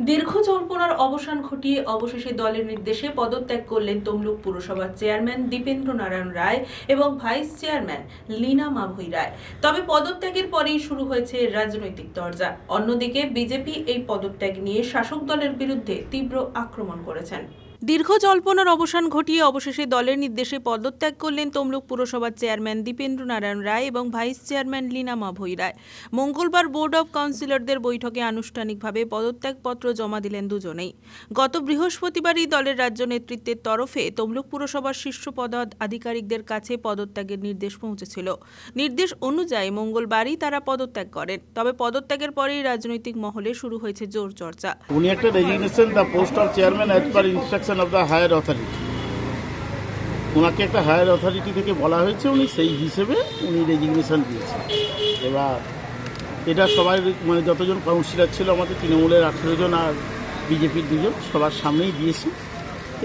দীর্ঘ জল্পনার অবসান ঘটিয়ে অবশেষে দলের নির্দেশে পদত্যাগ করলেন তমলুক পুরসভার চেয়ারম্যান দীপেন্দ্র নারায়ণ রায় এবং ভাইস চেয়ারম্যান লীনা মাভৈ রায়। তবে পদত্যাগের পরেই শুরু হয়েছে রাজনৈতিক তরজা। অন্যদিকে বিজেপি এই পদত্যাগ নিয়ে শাসক দলের বিরুদ্ধে তীব্র আক্রমণ করেছেন। দীর্ঘ জল্পনার অবসান ঘটিয়ে অবশেষে দলের নির্দেশে পদত্যাগ করলেন তমলুক পুরসভার চেয়ারম্যান দীপেন্দ্র নারায়ণ রায় এবং ভাইস চেয়ারম্যান লীনা মাভৈ রায়। মঙ্গলবার বোর্ড অব কাউন্সিলরদের বৈঠকে আনুষ্ঠানিকভাবে পদত্যাগপত্র জমা দিলেন দুজনেই। গত বৃহস্পতিবারই দলের রাজ্য নেতৃত্বের তরফে তমলুক পুরসভার শীর্ষ পদাধিকারিকদের কাছে পদত্যাগের নির্দেশ পৌঁছেছিল। নির্দেশ অনুযায়ী মঙ্গলবারই তারা পদত্যাগ করেন। তবে পদত্যাগের পরেই রাজনৈতিক মহলে শুরু হয়েছে জোর চর্চা। উনি একটা resignation the post of chairman as per instruction of the higher authority, ওনাকে একটা হায়ার অথরিটি থেকে বলা হয়েছে, উনি সেই হিসেবে উনি রেজিগনেশন দিয়েছেন। এবার এটা সবাই মানে যতজন কাউন্সিলর ছিল আমাদের তৃণমূলের 18 জন আর বিজেপির 2 জন সবার সামনেই দিয়েছে।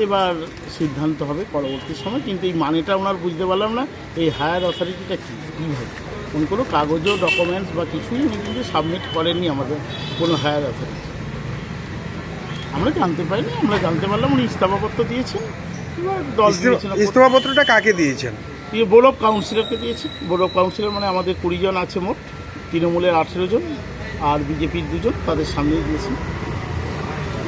এবার সিদ্ধান্ত হবে পরবর্তী সময়, কিন্তু এই মানেটা ওনার বুঝতে পারলাম না, এই হায়ার অথরিটিটা কীভাবে উনি কোনো কাগজও ডকুমেন্টস বা কিছুই উনি কিন্তু সাবমিট করেননি আমাদের কোনো হায়ার অথরিটি। আমরা জানতে পারিনি, আমরা জানতে পারলাম উনি ইস্তফাপত্র দিয়েছেন। এবার দল ইস্তফাপত্রটা কাকে দিয়েছেন? বোর্ড অফ কাউন্সিলরকে দিয়েছে। বোর্ড অফ কাউন্সিলর মানে আমাদের 20 জন আছে মোট, তৃণমূলের 18 জন আর বিজেপির 2 জন, তাদের সামনেই দিয়েছে।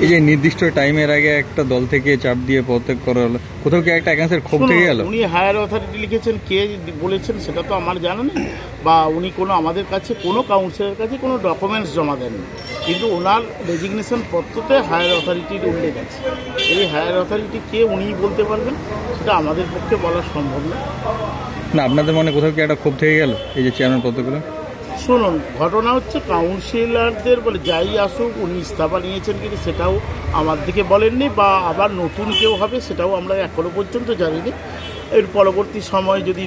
এই যে নির্দিষ্ট টাইমের আগে একটা দল থেকে চাপ দিয়ে পদত্যাগ করা হলো, কোথাও কি একটা একাংশের ক্ষোভ থেকে গেল? উনি হায়ার অথরিটি লিখেছেন, কে বলেছেন সেটা তো আমার জানা নেই, বা উনি কোনো আমাদের কাছে কোনো কাউন্সিলের কাছে কোনো ডকুমেন্টস জমা দেননি, কিন্তু ওনার রেজিগনেশন পত্রতে হায়ার অথরিটির উল্লেখ আছে। এই হায়ার অথরিটি কে উনিই বলতে পারবেন, সেটা আমাদের পক্ষে বলা সম্ভব না। না, আপনাদের মনে কোথাও কি একটা ক্ষোভ থেকে গেল এই যে চেয়ারম্যান পদগুলো? শুনুন, ঘটনা হচ্ছে কাউন্সিলরদের বলে যাই আসুক, উনি ইস্তফা নিয়েছেন কিন্তু সেটাও আমার দিকে বলেননি, বা আবার নতুন কেউ হবে সেটাও আমরা এখনো পর্যন্ত জানিনি। এর পরবর্তী সময় যদি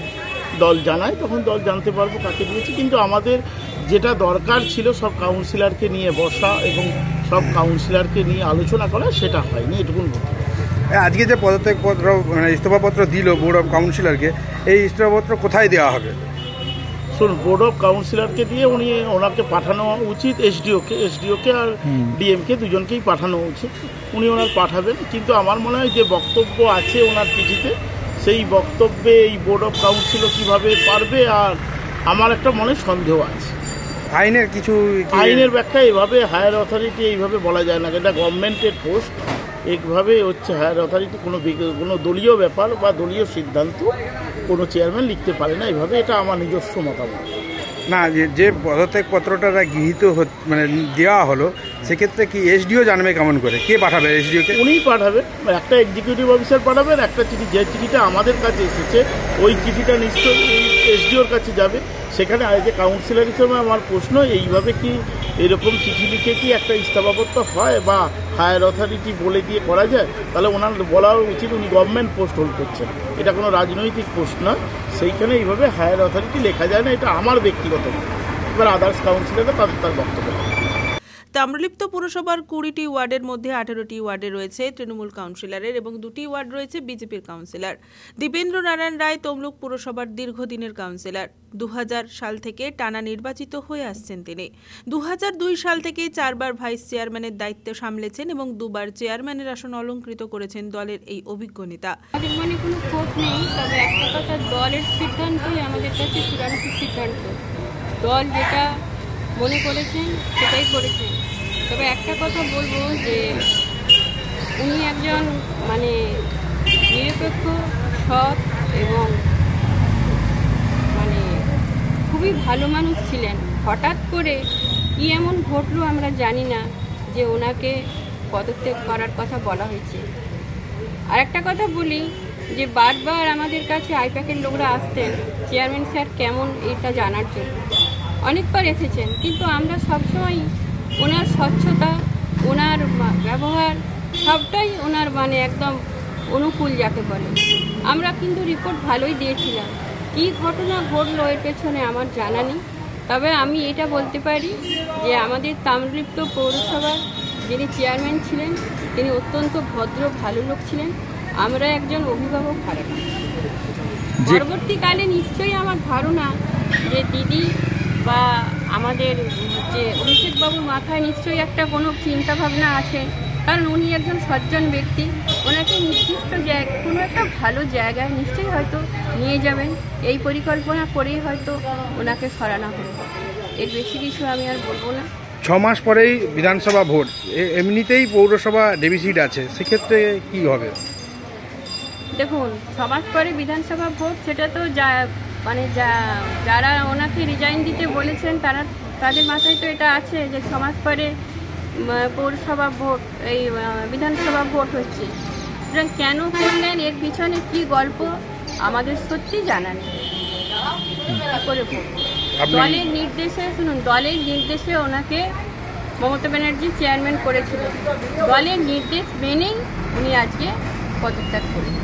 দল জানায় তখন দল জানতে পারবো কাকে দিয়েছে, কিন্তু আমাদের যেটা দরকার ছিল সব কাউন্সিলরকে নিয়ে বসা এবং সব কাউন্সিলরকে নিয়ে আলোচনা করা, সেটা হয়নি, এটুকুন বলতে। আজকে যে পদত্যাগপত্র মানে ইস্তফাপত্র দিল বোর্ড অফ কাউন্সিলরকে, এই ইস্তফাপত্র কোথায় দেওয়া হবে? শুনুন, বোর্ড অফ কাউন্সিলরকে দিয়ে ওনাকে পাঠানো উচিত এসডিওকে আর ডিএমকে, দুজনকেই পাঠানো উচিত। উনি ওনার পাঠাবেন, কিন্তু আমার মনে হয় যে বক্তব্য আছে ওনার চিঠিতে, সেই বক্তব্যে এই বোর্ড অফ কাউন্সিলর কীভাবে পারবে, আর আমার একটা মনে সন্দেহ আছে। আইনের ব্যাখ্যা এভাবে হায়ার অথরিটি এইভাবে বলা যায় না, এটা গভর্নমেন্টের পোস্ট, এইভাবে হচ্ছে হায়ার অথরিটি কোনো দলীয় ব্যাপার বা দলীয় সিদ্ধান্ত কোনো চেয়ারম্যান লিখতে পারে না এইভাবে, এটা আমার নিজস্ব মতামত। না, যে পদত্যাগপত্রটা গৃহীত মানে দেওয়া হলো, সেক্ষেত্রে কি এসডিও জানবে কেমন করে? কে পাঠাবে এসডিওকে? উনিই পাঠাবেন, একটা এক্সিকিউটিভ অফিসার পাঠাবেন, একটা চিঠি, যে চিঠিটা আমাদের কাছে এসেছে ওই চিঠিটা নিশ্চয়ই এসডিওর কাছে যাবে। সেখানে যে কাউন্সিলর হিসেবে আমার প্রশ্ন, এইভাবে কি এরকম চিঠি লিখে কি একটা ইস্তফাপত্র হয় বা হায়ার অথরিটি বলে দিয়ে করা যায়? তাহলে ওনার বলা উচিত উনি গভর্নমেন্ট পোস্ট হোল্ড করছেন, এটা কোনো রাজনৈতিক পোস্ট নয়, সেইখানে এইভাবে হায়ার অথরিটি লেখা যায় না, এটা আমার ব্যক্তিগত। এবার আদার্স কাউন্সিলররা তার বক্তব্য। তাম্রলিপ্ত পুরসভার 20টি ওয়ার্ডের মধ্যে 18টি ওয়ার্ডে রয়েছে তৃণমূল কাউন্সিলরের এবং 2টি ওয়ার্ড রয়েছে বিজেপির কাউন্সিলর। দীপেন্দ্র নারায়ণ রায় তমলুক পুরসভার দীর্ঘদিনের কাউন্সিলর। 2000 সাল থেকে টানা নির্বাচিত হয়ে আসছেন তিনি। 2002 সাল থেকে 4 বার ভাইস চেয়ারম্যানের দায়িত্ব সামলেছেন এবং 2 বার চেয়ারম্যানের আসন অলংকৃত করেছেন দলের এই অভিজ্ঞ নেতা। আমাদের মনে কোনো ক্ষোভ নেই, তবে একটা কথা, দলের সিদ্ধান্তই আমাদের কাছে চূড়ান্ত সিদ্ধান্ত। দল যেটা মনে করেছেন সেটাই করেছেন। তবে একটা কথা বলবো যে উনি একজন মানে নিরপেক্ষ, সৎ এবং মানে খুবই ভালো মানুষ ছিলেন। হঠাৎ করে কি এমন ঘটলো আমরা জানি না যে ওনাকে পদত্যাগ করার কথা বলা হয়েছে। আর একটা কথা বলি যে বারবার আমাদের কাছে আইপ্যাকের লোকরা আসতেন চেয়ারম্যান স্যার কেমন, এটা জানার জন্য অনেকবার এসেছেন, কিন্তু আমরা সবসময় ওনার স্বচ্ছতা, ওনার ব্যবহার সবটাই ওনার মানে একদম অনুকূল যাকে বলে, আমরা কিন্তু রিপোর্ট ভালোই দিয়েছিলাম। কী ঘটনা ঘটলো এর পেছনে আমার জানা নেই, তবে আমি এটা বলতে পারি যে আমাদের তাম্রলিপ্ত পৌরসভার যিনি চেয়ারম্যান ছিলেন তিনি অত্যন্ত ভদ্র ভালো লোক ছিলেন। আমরা একজন অভিভাবক হারাই। পরবর্তীকালে নিশ্চয়ই আমার ধারণা যে দিদি বা আমাদের যে অভিষেকবাবুর মাথায় নিশ্চয়ই একটা কোনো চিন্তা ভাবনা আছে, কারণ উনি একজন সজ্জন ব্যক্তি। ওনাকে নির্দিষ্ট কোনো একটা ভালো জায়গায় নিশ্চয়ই হয়তো নিয়ে যাবেন, এই পরিকল্পনা করেই হয়তো ওনাকে সরানো হবে। এর বেশি কিছু আমি আর বলবো না। 6 মাস পরেই বিধানসভা ভোট, এমনিতেই পৌরসভা ডেফিসিট আছে, সেক্ষেত্রে কি হবে? দেখুন, 6 মাস পরে বিধানসভা ভোট, সেটা তো যারা ওনাকে রিজাইন দিতে বলেছেন তাদের মাথায় তো এটা আছে যে 6 মাস পরে পৌরসভা ভোট, এই বিধানসভা ভোট হচ্ছে। সুতরাং কেন করলেন, এর পিছনে কি গল্প আমাদের সত্যি জানা নেই। করে দলের নির্দেশে, শুনুন, দলের নির্দেশে ওনাকে মমতা ব্যানার্জি চেয়ারম্যান করেছিলেন। দলের নির্দেশ মেনেই উনি আজকে পদত্যাগ করেন।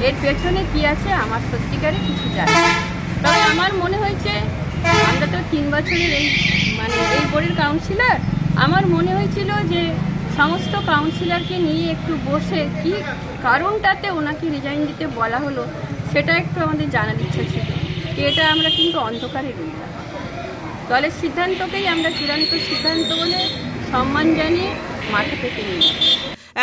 এর পেছনে কি আছে আমার সত্যিকারে কিছু জানি না। তবে আমার মনে হয়েছে, আমরা তো 3 বছরের এই বোর্ডের কাউন্সিলর, আমার মনে হয়েছিল যে সমস্ত কাউন্সিলরকে নিয়ে একটু বসে কি কারণটাতে ওনাকে রিজাইন দিতে বলা হলো সেটা একটু আমাদের জানার ইচ্ছা ছিল। এটা আমরা কিন্তু অন্ধকারে রইলাম। দলের সিদ্ধান্তকেই আমরা চূড়ান্ত সিদ্ধান্ত বলে সম্মান জানিয়ে মাথা পেতে নিলাম।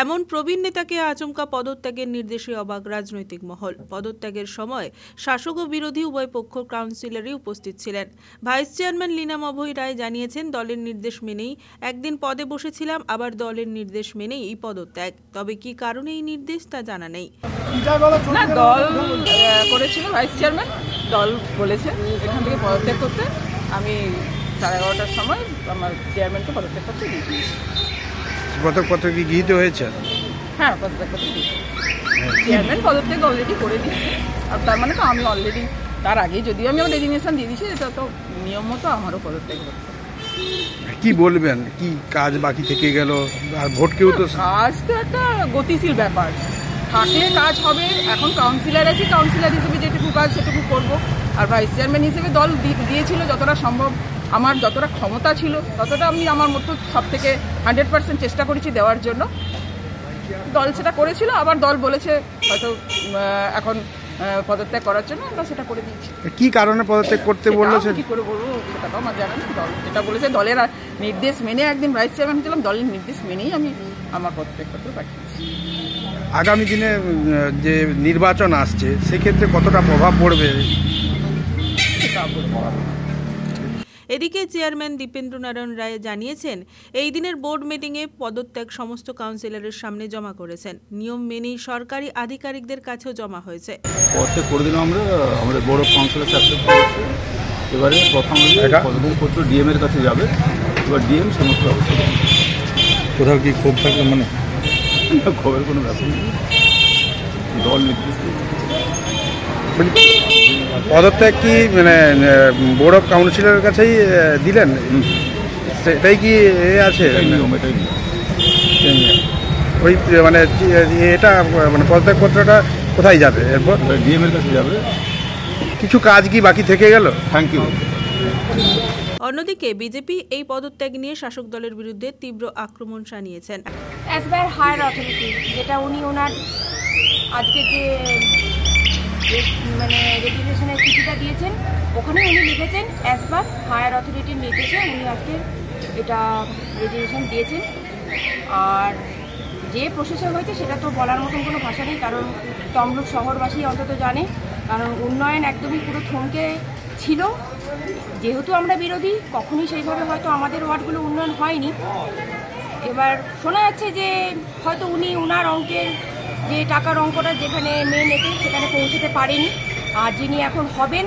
এমন প্রবীণ নেতাকে আচমকা পদত্যাগের নির্দেশে অবাক রাজনৈতিক মহল। পদত্যাগের সময় শাসক ও বিরোধী উভয় পক্ষ কাউন্সিলরই উপস্থিত ছিলেন। ভাইস চেয়ারম্যান লীনা মাভৈ রায় জানিয়েছেন, দলের নির্দেশ মেনেই একদিন পদে বসেছিলাম, আবার দলের নির্দেশ মেনেই এই পদত্যাগ। তবে কি কারণে এই নির্দেশ তা জানা নেই। না, দল করেছিল, ভাইস চেয়ারম্যান দল বলেছে এখান থেকে পদত্যাগ করতে। আমি 11:30টার সময় আমার চেয়ারম্যানকে পদত্যাগ করতে দিয়েছি। পদত্যাগপত্র কি গৃহীত হয়েছে? হ্যাঁ, পদত্যাগ করতে দিয়েছি। চেয়ারম্যান পদত্যাগ অলরেডি করে দিয়েছে। আর তার মানে তো আমি অলরেডি তার আগেই, যদিও আমি রেজিগনেশন দিয়ে দিয়েছি, এটা তো নিয়ম মতো আমারও পদত্যাগ করতে। কি বলবেন, কি কাজ বাকি থেকে গেল? আর ভোটকেও তো, কাজ তো একটা গতিশীল ব্যাপার, থাকলে কাজ হবে। এখন কাউন্সিলর আছি, কাউন্সিলর হিসেবে যেটুকু কাজ সেটুকু করবো। আর ভাইস চেয়ারম্যান হিসেবে দল দিয়েছিল যতটা সম্ভব, আমার যতটা ক্ষমতা ছিল ততটা আমি আমার মতো সব থেকে 100% চেষ্টা করেছি দেওয়ার জন্য। দল সেটা করেছিল, আবার দল বলেছে হয়তো এখন পদত্যাগ করার জন্য, আমরা সেটা করে দিয়েছি। কি কারণে পদত্যাগ করতে বলেছে? কি করে বলবো সেটা তো আমার জানা নেই। দল যেটা বলেছে, দলের নির্দেশ মেনে একদিন ভাইস চেয়ারম্যান হয়েছিলাম, দলের নির্দেশ মেনেই আমি আমার পদত্যাগ করতে পাঠিয়েছি। আগামী দিনে যে নির্বাচন আসছে, সেক্ষেত্রে কতটা প্রভাব পড়বে? এদিকে চেয়ারম্যান দীপেন্দ্র নারায়ণ রায় জানিয়েছেন, এই দিনের বোর্ড মিটিংয়ে পদত্যাগ সমস্ত কাউন্সিলরের সামনে জমা করেছেন। নিয়ম মেনেই সরকারি আধিকারিকদের কাছেও জমা হয়েছে। পদত্যাগ করে দিলাম আমরা, আমাদের বোর্ড অফ কাউন্সিলর অ্যাকসেপ্ট করেছে। এবারে প্রথম পদত্যাগপত্র ডিএম এর কাছে যাবে, এবার ডিএম সমস্ত ব্যবস্থা করবে। কোথাও কি ক্ষোভ থাকলে মানে? খবরের কোনো ব্যাপার নেই, দল নির্দিষ্ট। পদত্যাগ কি মানে বোর্ড অফ কাউন্সিলরের কাছেই দিলেন? সেটাই কি আছে? এটাই ওই মানে এটা মানে পদত্যাগপত্রটা কোথায় যাবে এরপর? ডিএম এর কাছে যাবে। কিছু কাজ কি বাকি থেকে গেল? Thank you. অন্যদিকে বিজেপি এই পদত্যাগ নিয়ে শাসক দলের বিরুদ্ধে তীব্র আক্রমণ শানিয়েছেন। অ্যাজ বাই হায়ার অথরিটি, যেটা উনি ওনার আজকে যে মানে রেজিগনেশনের চিঠিটা দিয়েছেন, ওখানে উনি লিখেছেন অ্যাজ বাই হায়ার অথরিটির নির্দেশে উনি আজকে এটা রেজিগনেশন দিয়েছেন। আর যে প্রসেসর হয়েছে সেটা তো বলার মতন কোনো ভাষা নেই, কারণ তমলুক শহরবাসী অন্তত জানে, কারণ উন্নয়ন একদমই পুরো থমকে ছিল। যেহেতু আমরা বিরোধী, কখনই সেইভাবে হয়তো আমাদের ওয়ার্ডগুলো উন্নয়ন হয়নি। এবার শোনা যাচ্ছে যে হয়তো উনি ওনার অঙ্কের যে টাকার অঙ্কটা যেখানে মেন এতে সেখানে পৌঁছতে পারেনি, আর যিনি এখন হবেন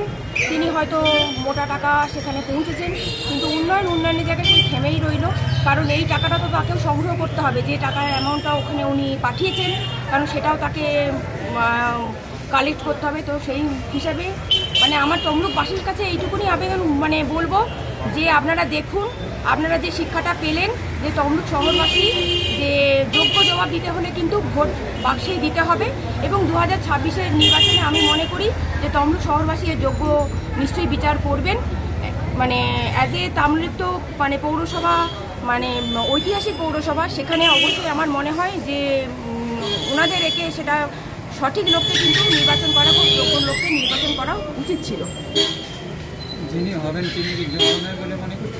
তিনি হয়তো মোটা টাকা সেখানে পৌঁছেছেন, কিন্তু উন্নয়নের জায়গায় সেই থেমেই রইল। কারণ এই টাকাটা তো তাকেও সংগ্রহ করতে হবে, যে টাকার অ্যামাউন্টটা ওখানে উনি পাঠিয়েছেন, কারণ সেটাও তাকে কালেক্ট করতে হবে। তো সেই হিসাবে মানে আমার তমলুকবাসীর কাছে এইটুকুনি আবেদন মানে বলবো যে আপনারা দেখুন, আপনারা যে শিক্ষাটা পেলেন যে তমলুক শহরবাসী যে যোগ্য জবাব দিতে হলে কিন্তু ভোট বাক্সেই দিতে হবে, এবং 2026-এর নির্বাচনে আমি মনে করি যে তমলুক শহরবাসী এর যোগ্য নিশ্চয়ই বিচার করবেন। মানে অ্যাজ এ তামলুক তো মানে পৌরসভা মানে ঐতিহাসিক পৌরসভা, সেখানে অবশ্যই আমার মনে হয় যে ওনাদের একে সেটা সঠিক লোককে কিন্তু নির্বাচন করা, খুব যোগ্য লোককে নির্বাচন করা উচিত ছিল। যিনি হবেন তিনি যোগ্য নয় বলে মনে করি।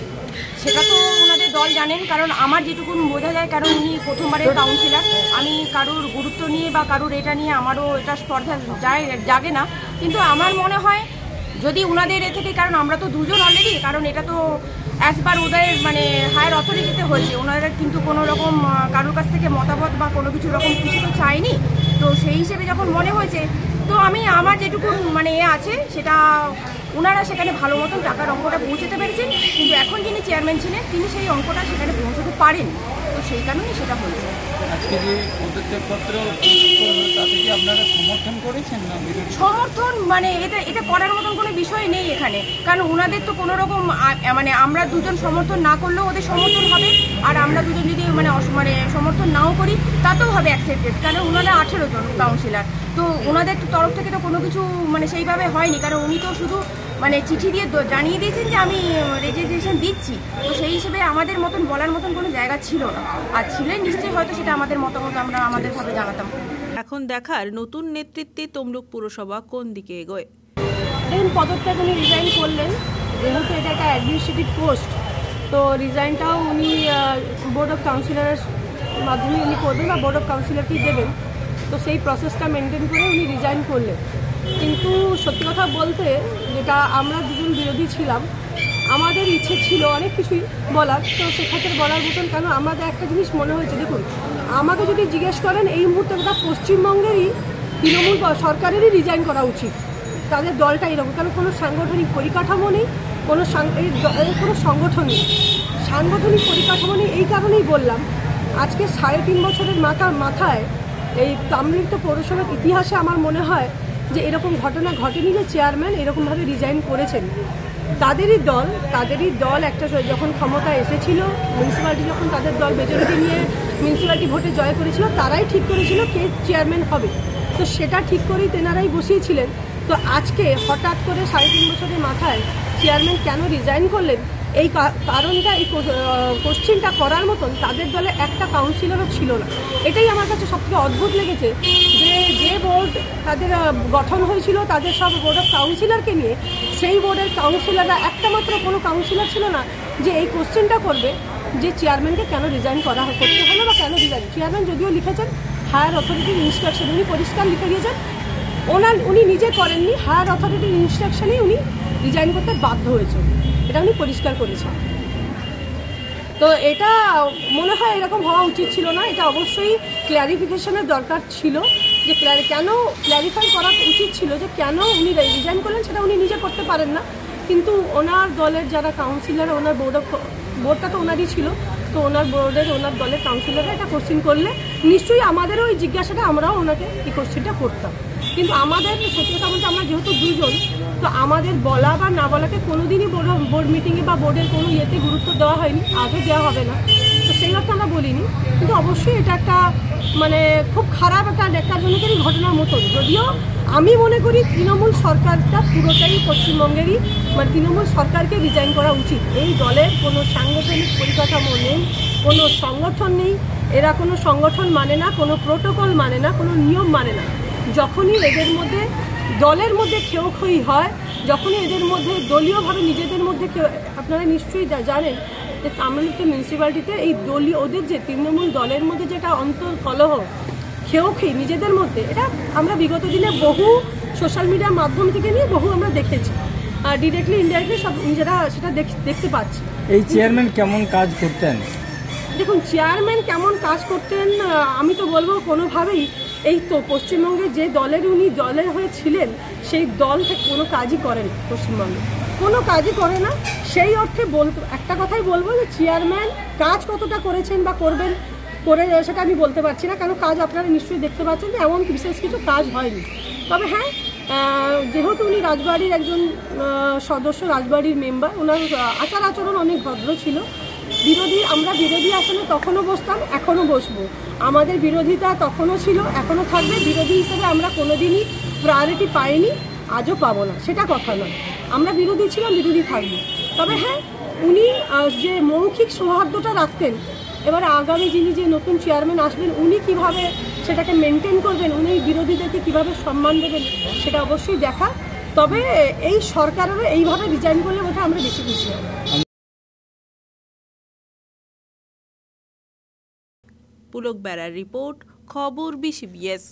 সেটা তো ওনাদের দল জানেন, কারণ আমার যেটুকু বোঝা যায়, কারণ উনি প্রথমবারের কাউন্সিলর, আমি কারুর গুরুত্ব নিয়ে বা কারুর এটা নিয়ে আমারও এটা স্পর্ধা জাগে না, কিন্তু আমার মনে হয় যদি ওনাদের এ থেকে, কারণ আমরা তো দুজন অলরেডি, কারণ এটা তো একবার ওদের মানে হায়ার অথরিটিতে হয়েছে, ওনারা কিন্তু কোনো রকম কারোর কাছ থেকে মতামত বা কোনো কিছু রকম কিছু তো চাইনি, তো সেই হিসেবে যখন মনে হয়েছে, তো আমি আমার যেটুকু মানে আছে সেটা ওনারা সেখানে ভালো মতন টাকার অঙ্কটা পৌঁছতে পেরেছেন, কিন্তু এখন যিনি চেয়ারম্যান ছিলেন তিনি সেই অঙ্কটা সেখানে পৌঁছতে পারেন, তো সেই কারণেই সেটা হয়েছে। আজকে যে পদত্যাগপত্র তাতে কি আপনারা সমর্থন করেছেন না? সমর্থন মানে এটা করার মতন কোনো বিষয় নেই এখানে, কারণ ওনাদের তো কোনো রকম মানে আমরা দুজন সমর্থন না করলেও ওদের সমর্থন হবে, আর আমরা দুজন যদি মানে সমর্থন নাও করি তাতেও হবে অ্যাকসেপ্টেড, কারণ ওনারা 18 জন কাউন্সিলর, তো ওনাদের তরফ থেকে তো কোনো কিছু মানে সেইভাবে হয়নি, কারণ উনি তো শুধু মানে চিঠি দিয়ে জানিয়ে দিয়েছেন যে আমি রেজিস্ট্রেশন দিচ্ছি, তো সেই হিসেবে আমাদের মতন বলার মতন কোনো জায়গা ছিল না, আর ছিলেন নিশ্চয়ই হয়তো সেটা আমাদের মতামত আমরা আমাদের ভাবে জানাতাম। এখন দেখার নতুন নেতৃত্বে তমলুক পুরসভা কোন দিকে এগোয়। দেখুন, পদত্যাগ উনি রিজাইন করলেন, যেহেতু এটা একটা অ্যাডমিনিস্ট্রেটিভ পোস্ট, তো রিজাইনটাও উনি বোর্ড অফ কাউন্সিলরের মাধ্যমে উনি করবেন বা বোর্ড অফ কাউন্সিলরকেই দেবেন, তো সেই প্রসেসটা মেনটেন করে উনি রিজাইন করলেন। কিন্তু সত্যি কথা বলতে, যেটা আমরা দুজন বিরোধী ছিলাম, আমাদের ইচ্ছে ছিল অনেক কিছুই বলার, তো সেক্ষেত্রে বলার মতন, কেন আমাদের একটা জিনিস মনে হয়েছে, দেখুন আমাকে যদি জিজ্ঞেস করেন এই মুহূর্তে গোটা পশ্চিমবঙ্গেরই তৃণমূল সরকারেরই রিজাইন করা উচিত, তাদের দলটা এরকম, কারণ কোনো সাংগঠনিক পরিকাঠামো নেই, কোনো সংগঠন নেই, সাংগঠনিক পরিকাঠামো নেই। এই কারণেই বললাম, আজকে 3.5 বছরের মাথায় এই তাম্রলিপ্ত পৌরসভার ইতিহাসে আমার মনে হয় যে এরকম ঘটনা ঘটেনি যে চেয়ারম্যান এরকমভাবে রিজাইন করেছেন। তাদেরই দল একটা যখন ক্ষমতা এসেছিল, মিউনিসিপ্যালিটি যখন তাদের দল মেজরিটি নিয়ে মিউনিসিপ্যালিটি ভোটে জয় করেছিল, তারাই ঠিক করেছিল কে চেয়ারম্যান হবে, তো সেটা ঠিক করেই তেনারাই বসিয়েছিলেন। তো আজকে হঠাৎ করে 3.5 বছরের মাথায় চেয়ারম্যান কেন রিজাইন করলেন, এই কারণটা, এই কোশ্চেনটা করার মতন তাদের দলে একটা কাউন্সিলরও ছিল না। এটাই আমার কাছে সবথেকে অদ্ভুত লেগেছে, যে বোর্ড তাদের গঠন হয়েছিল তাদের সব বোর্ড অফ কাউন্সিলরকে নিয়ে, সেই বোর্ডের কাউন্সিলররা একটা মাত্র কোনো কাউন্সিলর ছিল না যে এই কোশ্চেনটা করবে যে চেয়ারম্যানকে কেন রিজাইন করতে হলো বা কেন রিজাইন। চেয়ারম্যান যদিও লিখেছেন হায়ার অথরিটির ইনস্ট্রাকশন, উনি পরিষ্কার লিখে দিয়েছেন, উনি নিজে করেননি, হায়ার অথরিটির ইনস্ট্রাকশনেই উনি রিজাইন করতে বাধ্য হয়েছেন, এটা উনি পরিষ্কার করেছেন। তো এটা মনে হয় এরকম হওয়া উচিত ছিল না, এটা অবশ্যই ক্ল্যারিফিকেশনের দরকার ছিল, যে কেন ক্ল্যারিফাই করা উচিত ছিল যে কেন উনি রিজাইন করলেন, সেটা উনি নিজে করতে পারেন না, কিন্তু ওনার দলের যারা কাউন্সিলর, ওনার বোর্ডটা তো ওনারই ছিল, তো ওনার দলের কাউন্সিলররা এটা কোশ্চেন করলে নিশ্চয়ই আমাদেরও ওই জিজ্ঞাসাটা, আমরাও ওনাকে এই কোশ্চেনটা করতাম। কিন্তু আমাদের সত্যি কথা বলতে, আমরা যেহেতু দুজন, তো আমাদের বলা বা না বলাকে কোনোদিনই বোর্ড মিটিংয়ে বা বোর্ডের কোনো ইয়েতে গুরুত্ব দেওয়া হয়নি, আজও দেওয়া হবে না, তো সেই অর্থে আমরা বলিনি। কিন্তু অবশ্যই এটা একটা মানে খুব খারাপ একটা ন্যাক্কারজনকেরই ঘটনার মতন, যদিও আমি মনে করি তৃণমূল সরকারটা পুরোটাই পশ্চিমবঙ্গেরই, মানে তৃণমূল সরকারকে রিজাইন করা উচিত। এই দলের কোনো সাংগঠনিক পরিকাঠামো নেই, কোনো সংগঠন নেই, এরা কোনো সংগঠন মানে না, কোনো প্রোটোকল মানে না, কোনো নিয়ম মানে না। যখনই এদের মধ্যে দলের মধ্যে খেয়োখয়ি হয়, যখনই এদের মধ্যে দলীয়ভাবে নিজেদের মধ্যে, আপনারা নিশ্চয়ই জানেন যে তাম্রলিপ্ত মিউনিসিপ্যালিটিতে এই ওদের যে তৃণমূল দলের মধ্যে যেটা অন্তর্কলহ, খেয়োখয়ি নিজেদের মধ্যে, এটা আমরা বিগত দিনে বহু সোশ্যাল মিডিয়ার মাধ্যম থেকে নিয়ে বহু আমরা দেখেছি, ডিরেক্টলি ইনডাইরেক্টলি সব নিজেরা সেটা দেখতে পাচ্ছি। এই চেয়ারম্যান কেমন কাজ করতেন? দেখুন, চেয়ারম্যান কেমন কাজ করতেন, আমি তো বলবো কোনোভাবেই এই তো পশ্চিমবঙ্গে যে দলের হয়ে ছিলেন, সেই দল থেকে কোনো কাজই করেন পশ্চিমবঙ্গে, কোনো কাজই করে না। সেই অর্থে একটা কথাই বলবো যে চেয়ারম্যান কাজ কতটা করেছেন বা করবেন সেটা আমি বলতে পারছি না, কারণ কাজ আপনারা নিশ্চয়ই দেখতে পাচ্ছেন যে এমন বিশেষ কিছু কাজ হয়নি। তবে হ্যাঁ, যেহেতু উনি রাজবাড়ির একজন সদস্য, রাজবাড়ির মেম্বার, ওনার আচার আচরণ অনেক ভদ্র ছিল। আমরা বিরোধী আসলে তখনও বসতাম, এখনও বসবো, আমাদের বিরোধিতা তখনও ছিল, এখনও থাকবে। বিরোধী হিসেবে আমরা কোনোদিনই প্রায়োরিটি পাইনি, আজও পাবো না, সেটা কথা নয়। আমরা বিরোধী ছিলাম, বিরোধী থাকবো। তবে হ্যাঁ, উনি যে মৌখিক সৌহার্দ্যটা রাখতেন, এবার আগামী যে নতুন চেয়ারম্যান আসবেন, উনি কিভাবে সেটাকে মেনটেন করবেন, উনি বিরোধীদেরকে কিভাবে সম্মান দেবেন, সেটা অবশ্যই দেখা। তবে এই সরকারেরও এইভাবে রিজাইন করলে বোধহয় আমরা বেশি খুশি হব। পুলক বেড়ার রিপোর্ট, খবর 20BS।